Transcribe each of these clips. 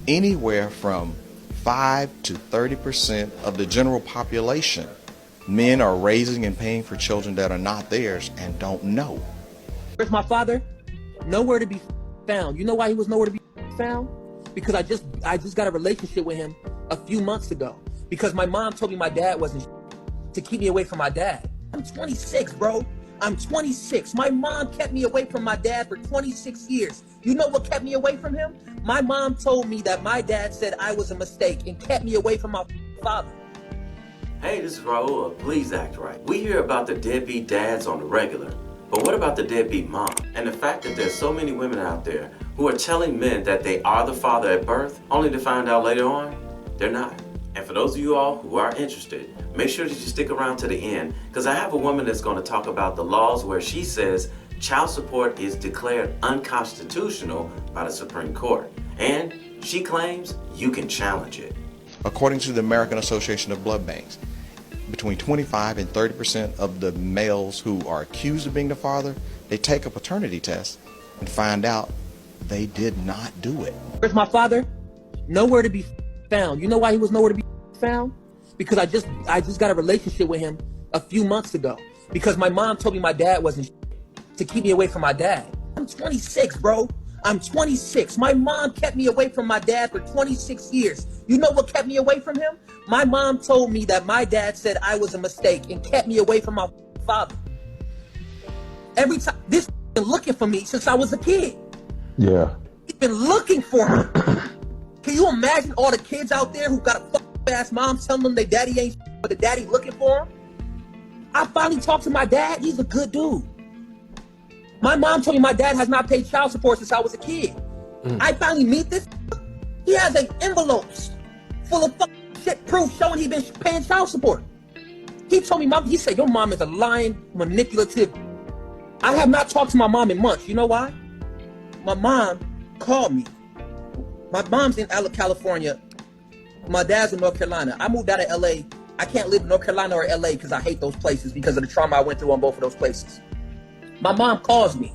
anywhere from 5 to 30% of the general population. Men are raising and paying for children that are not theirs and don't know. Where's my father? Nowhere to be found. You know why he was nowhere to be found? Because I just got a relationship with him a few months ago. Because my mom told me my dad wasn't to keep me away from my dad. I'm 26, bro. I'm 26. My mom kept me away from my dad for 26 years. You know what kept me away from him? My mom told me that my dad said I was a mistake and kept me away from my father. Hey, this is Raulh of Please Act Right. We hear about the deadbeat dads on the regular, but what about the deadbeat mom? And the fact that there's so many women out there who are telling men that they are the father at birth, only to find out later on, they're not. And for those of you all who are interested, make sure that you stick around to the end, because I have a woman that's going to talk about the laws where she says child support is declared unconstitutional by the Supreme Court. And she claims you can challenge it. According to the American Association of Blood Banks, between 25 and 30% of the males who are accused of being the father, they take a paternity test and find out they did not do it. Where's my father? Nowhere to be found. You know why he was nowhere to be found? Because I just got a relationship with him a few months ago. Because my mom told me my dad wasn't to keep me away from my dad. I'm 26, bro. I'm 26. My mom kept me away from my dad for 26 years. You know what kept me away from him? My mom told me that my dad said I was a mistake and kept me away from my father. Every time, this been looking for me since I was a kid. Yeah. He's been looking for me. Can you imagine all the kids out there who got a fucking ass mom telling them their daddy ain't but the daddy looking for them? I finally talked to my dad. He's a good dude. My mom told me my dad has not paid child support since I was a kid. I finally meet this. He has an envelopes full of fucking shit proof showing he been paying child support. He told me, he said, your mom is a lying, manipulative. I have not talked to my mom in months. You know why? My mom called me. My mom's in California. My dad's in North Carolina. I moved out of LA. I can't live in North Carolina or LA because I hate those places because of the trauma I went through on both of those places. My mom calls me.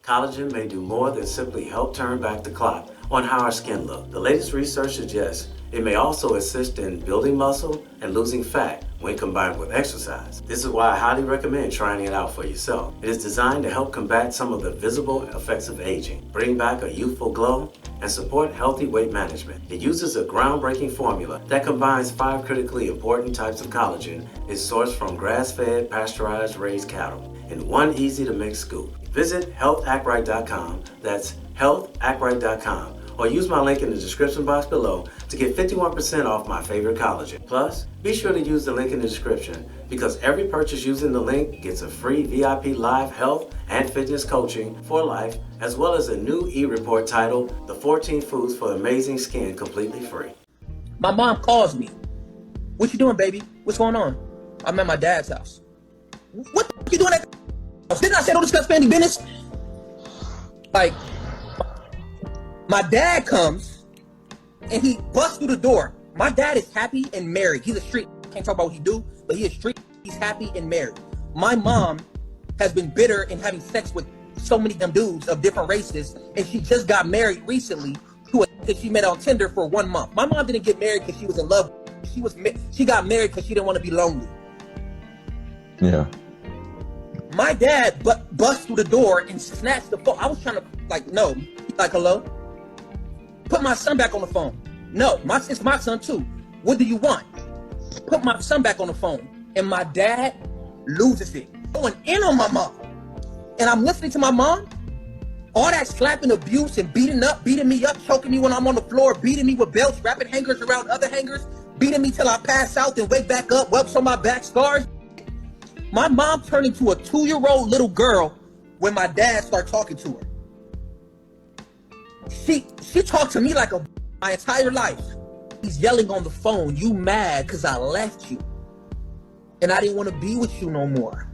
Collagen may do more than simply help turn back the clock on how our skin looks. The latest research suggests it may also assist in building muscle and losing fat when combined with exercise. This is why I highly recommend trying it out for yourself. It is designed to help combat some of the visible effects of aging, bring back a youthful glow, and support healthy weight management. It uses a groundbreaking formula that combines 5 critically important types of collagen. It's sourced from grass-fed, pasteurized, raised cattle in one easy-to-mix scoop. Visit healthactright.com. That's healthactright.com. Or use my link in the description box below to get 51% off my favorite collagen. Plus, be sure to use the link in the description because every purchase using the link gets a free VIP live health and fitness coaching for life, as well as a new e-report titled The 14 Foods for Amazing Skin completely free. My mom calls me. What you doing, baby? What's going on? I'm at my dad's house. What the you doing at the house? Didn't I say don't discuss family business? Like, my dad comes and he busts through the door. My dad is happy and married. He's a street. Can't talk about what he do, but he is street. He's happy and married. My mom has been bitter and having sex with so many them dudes of different races, and she just got married recently to a that she met on Tinder for 1 month. My mom didn't get married because she was in love. She got married because she didn't want to be lonely. Yeah. My dad bust through the door and snatched the phone. I was trying to no. He's like, hello? Put my son back on the phone. No, it's my son too. What do you want? Put my son back on the phone. And my dad loses it. Going in on my mom. And I'm listening to my mom. All that slapping, abuse, and beating me up, choking me when I'm on the floor, beating me with belts, wrapping hangers around other hangers, beating me till I pass out, then wake back up, whelps on my back, scars. My mom turned into a 2-year-old little girl when my dad started talking to her. She talked to me like my entire life. He's yelling on the phone, you mad because I left you. And I didn't want to be with you no more.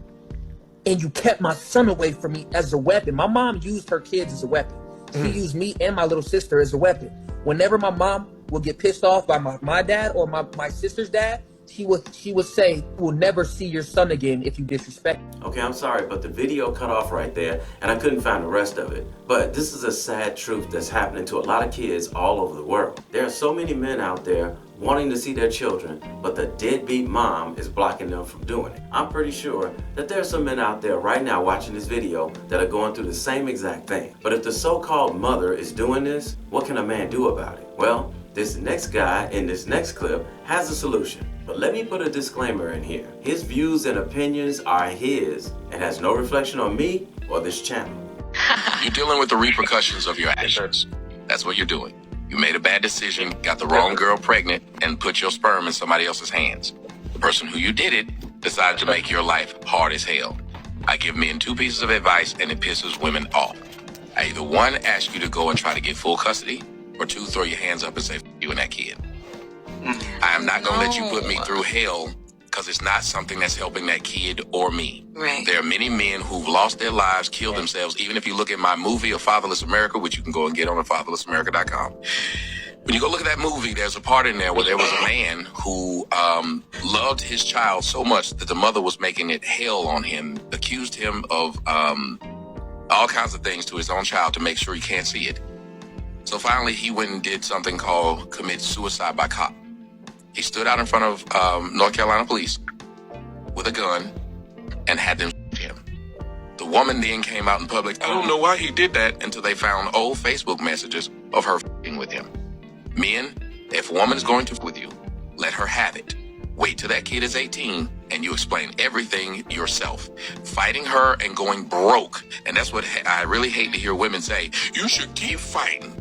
And you kept my son away from me as a weapon. My mom used her kids as a weapon. She used me and my little sister as a weapon. Whenever my mom would get pissed off by my dad or my sister's dad, she would say, "We'll never see your son again if you disrespect." Okay, I'm sorry, but the video cut off right there, and I couldn't find the rest of it. But this is a sad truth that's happening to a lot of kids all over the world. There are so many men out there wanting to see their children, but the deadbeat mom is blocking them from doing it. I'm pretty sure that there are some men out there right now watching this video that are going through the same exact thing. But if the so-called mother is doing this, what can a man do about it? Well, this next guy in this next clip has a solution. But let me put a disclaimer in here. His views and opinions are his and has no reflection on me or this channel. You're dealing with the repercussions of your actions. That's what you're doing. You made a bad decision, got the wrong girl pregnant, and put your sperm in somebody else's hands. The person who you did it decided to make your life hard as hell. I give men 2 pieces of advice, and it pisses women off. I either 1, ask you to go and try to get full custody, or 2, throw your hands up and say, F you and that kid. I am not going to let you put me through hell because it's not something that's helping that kid or me. Right. There are many men who've lost their lives, killed themselves. Even if you look at my movie of Fatherless America, which you can go and get on at fatherlessamerica.com. When you go look at that movie, there's a part in there where there was a man who loved his child so much that the mother was making it hell on him, accused him of all kinds of things to his own child to make sure he can't see it. So finally, he went and did something called commit suicide by cop. He stood out in front of North Carolina police with a gun and had them shoot him. The woman then came out in public. I don't know why he did that until they found old Facebook messages of her f***ing with him. Men, if a woman is going to f*** with you, let her have it. Wait till that kid is 18 and you explain everything yourself. Fighting her and going broke. And that's what I really hate to hear women say. You should keep fighting.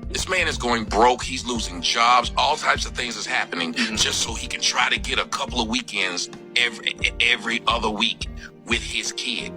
This man is going broke. He's losing jobs. All types of things is happening just so he can try to get a couple of weekends every other week with his kid.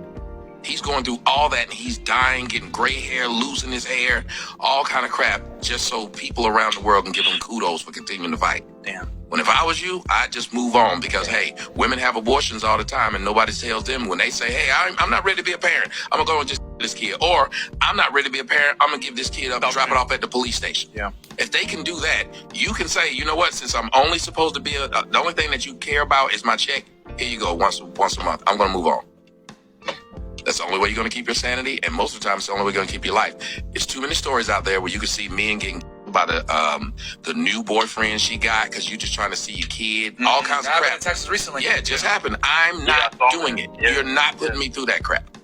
He's going through all that and he's dying, getting gray hair, losing his hair, all kind of crap, just so people around the world can give him kudos for continuing to fight. Damn. When if I was you, I'd just move on because, hey, women have abortions all the time and nobody tells them when they say, hey, I'm not ready to be a parent. I'm going to go and just this kid. Or I'm not ready to be a parent. I'm going to give this kid up and drop it off at the police station. Yeah. If they can do that, you can say, you know what, since I'm only supposed to be, the only thing that you care about is my check, here you go, once a month. I'm going to move on. That's the only way you're going to keep your sanity, and most of the time, it's the only way you're going to keep your life. It's too many stories out there where you can see men getting by the new boyfriend she got because you're just trying to see your kid. All kinds of crap. In Texas recently. Yeah, it just happened. I'm not doing it. You're not putting me through that crap.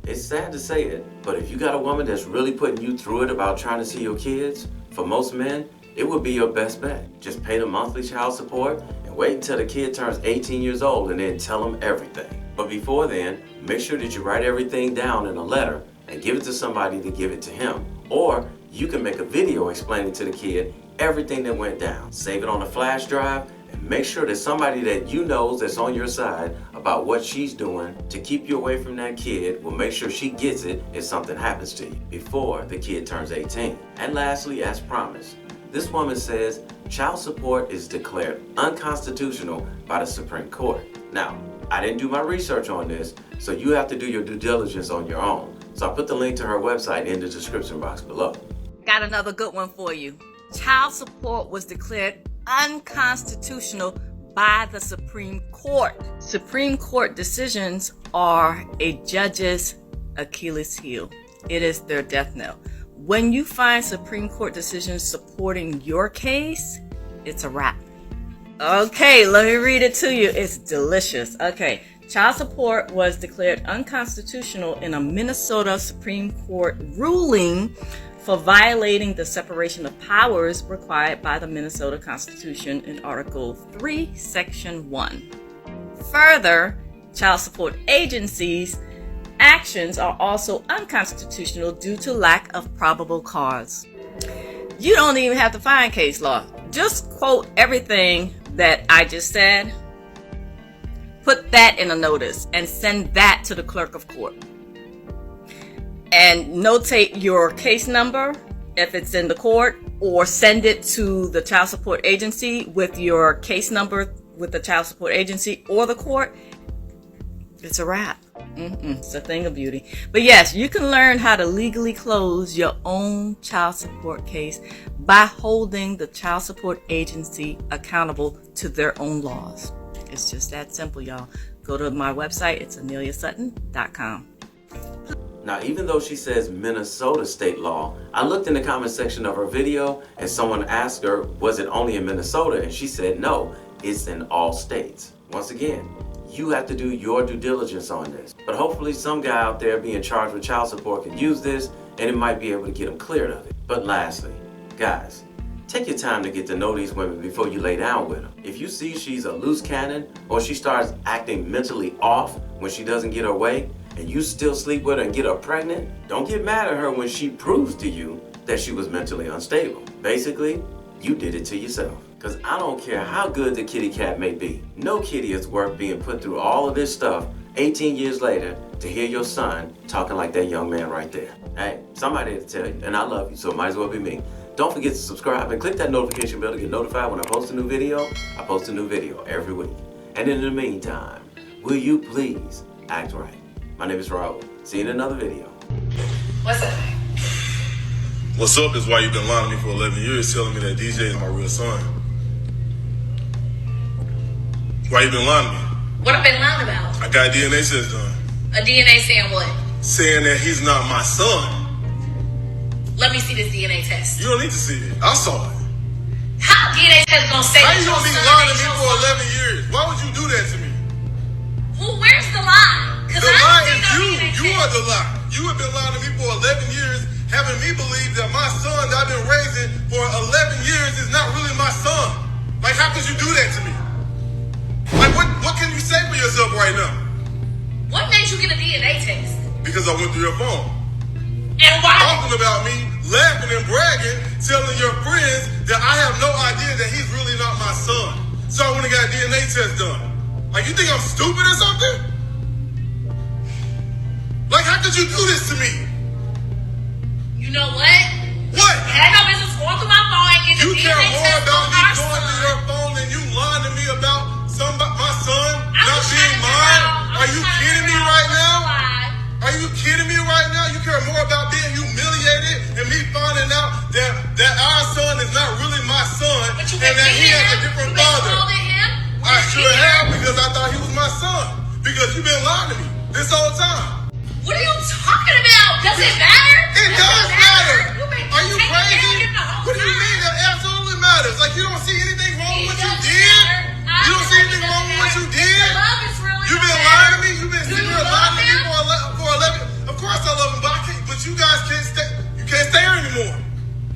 It's sad to say it, but if you got a woman that's really putting you through it about trying to see your kids, for most men, it would be your best bet. Just pay the monthly child support and wait until the kid turns 18 years old and then tell them everything. But before then, make sure that you write everything down in a letter and give it to somebody to give it to him. Or you can make a video explaining to the kid everything that went down. Save it on a flash drive and make sure that somebody that you know that's on your side about what she's doing to keep you away from that kid will make sure she gets it if something happens to you before the kid turns 18. And lastly, as promised, this woman says child support is declared unconstitutional by the Supreme Court. Now, I didn't do my research on this, so you have to do your due diligence on your own. So I put the link to her website in the description box below. Got another good one for you. Child support was declared unconstitutional by the Supreme Court. Supreme Court decisions are a judge's Achilles heel. It is their death knell. When you find Supreme Court decisions supporting your case, it's a wrap. Okay, let me read it to you. It's delicious. Okay, child support was declared unconstitutional in a Minnesota Supreme Court ruling for violating the separation of powers required by the Minnesota Constitution in Article 3, Section 1. Further, child support agencies' actions are also unconstitutional due to lack of probable cause. You don't even have to find case law. Just quote everything that I just said, put that in a notice and send that to the clerk of court. And notate your case number if it's in the court, or send it to the child support agency with your case number with the child support agency or the court. It's a wrap. It's a thing of beauty. But yes, you can learn how to legally close your own child support case by holding the child support agency accountable to their own laws. It's just that simple, y'all. Go to my website. It's AneliaSutton.com. Now, even though she says Minnesota state law, I looked in the comment section of her video and someone asked her, was it only in Minnesota? And she said, no, it's in all states. Once again, you have to do your due diligence on this. But hopefully some guy out there being charged with child support can use this and it might be able to get him cleared of it. But lastly, guys, take your time to get to know these women before you lay down with them. If you see she's a loose cannon or she starts acting mentally off when she doesn't get her way and you still sleep with her and get her pregnant, don't get mad at her when she proves to you that she was mentally unstable. Basically, you did it to yourself. Because I don't care how good the kitty cat may be. No kitty is worth being put through all of this stuff 18 years later to hear your son talking like that young man right there. Hey, somebody had to tell you, and I love you, so it might as well be me. Don't forget to subscribe and click that notification bell to get notified when I post a new video. I post a new video every week. And in the meantime, will you please act right? My name is Raulh. See you in another video. What's up? What's up is why you've been lying to me for 11 years telling me that DJ is my real son. Why you been lying to me? What I've been lying about? I got DNA test done. A DNA saying what? Saying that he's not my son. Let me see this DNA test. You don't need to see it. I saw it. How DNA test gonna say How that you your gonna be son lying to ain't me your for son? 11 years? Why would you do that to me? Well, where's the lie? The I lie ain't is seen no you. DNA You test. are the lie. You have been lying to me for 11 years, having me believe that my son that I've been raising for 11 years is not really my son. Like, how could you do that to me? Like, what can you say for yourself right now? What made you get a DNA test? Because I went through your phone. And why? Talking about me, laughing and bragging, telling your friends that I have no idea that he's really not my son. So I went and got a DNA test done. Like, you think I'm stupid or something? Like, how could you do this to me? You know what? What? You had no business going through my phone and getting You a care DNA more test about on me our going son. through your phone than you lying to me about my son I'm not just being trying to mine? figure out- Are I'm you trying to kidding me figure out right what's now? the lie. Are you kidding me right now? You care more about being humiliated and me finding out that our son is not really my son But you and been that he beating has a him? different You been father. scolding him? I You're sure here. have because I thought he was my son. Because you've been lying to me this whole time. What are you talking about? Does it matter? It does matter. You been Are you taking care of crazy? him the whole What do you time. mean? That absolutely matters. Like, you don't see anything wrong with what you It did? doesn't matter. You don't see anything wrong with what you did? The love is really You've been not lying to there. me. You've been Do sitting you here love lying to me him? for 11. Of course I love him, but I can't. But you guys can't stay. You can't stay here anymore.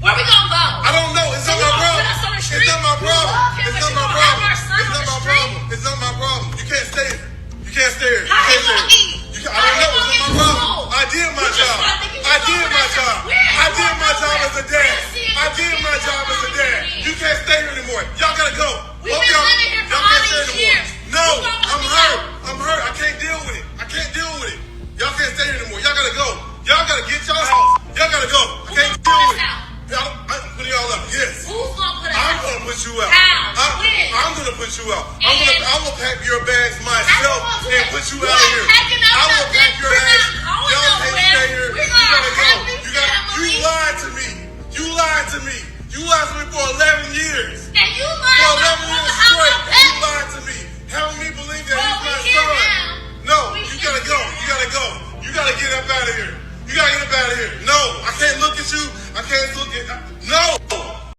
Where we gonna go? I don't know. It's So not you my gonna problem. put us on the It's street? not my You problem. love him, It's but not you my gonna have problem. our son It's on not the my street? problem. It's not my problem. You can't stay here. You can't stay here. You How can't you stay gonna here. eat? I don't know. It's not my problem. I did my job. I did my job. I did my job as a dad. I did my job as a dad. You can't stay here anymore. Y'all gotta go. We've Both been y'all- living here for y'all all can't stay these anymore. years. No, You gonna I'm let me hurt. go? I'm hurt. I can't deal with it. I can't deal with it. Y'all can't stay here anymore. Y'all gotta go. Y'all gotta get y'all house. Y'all gotta go. I can't Who's deal gonna with put it. us out? I'm putting y'all out. Yes. Who's gonna put us I'm out? gonna put you out. How? When? I'm gonna put you out. And? I'm gonna pack your bags myself How you gonna do and it? put you You out of ain't here. packing up I will nothing. pack your We're not ass. going Y'all can't nowhere. stay here. We're You not gotta go. happy You family. lied to me. You lied to me. You lied to me for 11 years. And you For lied 11 about years how straight. my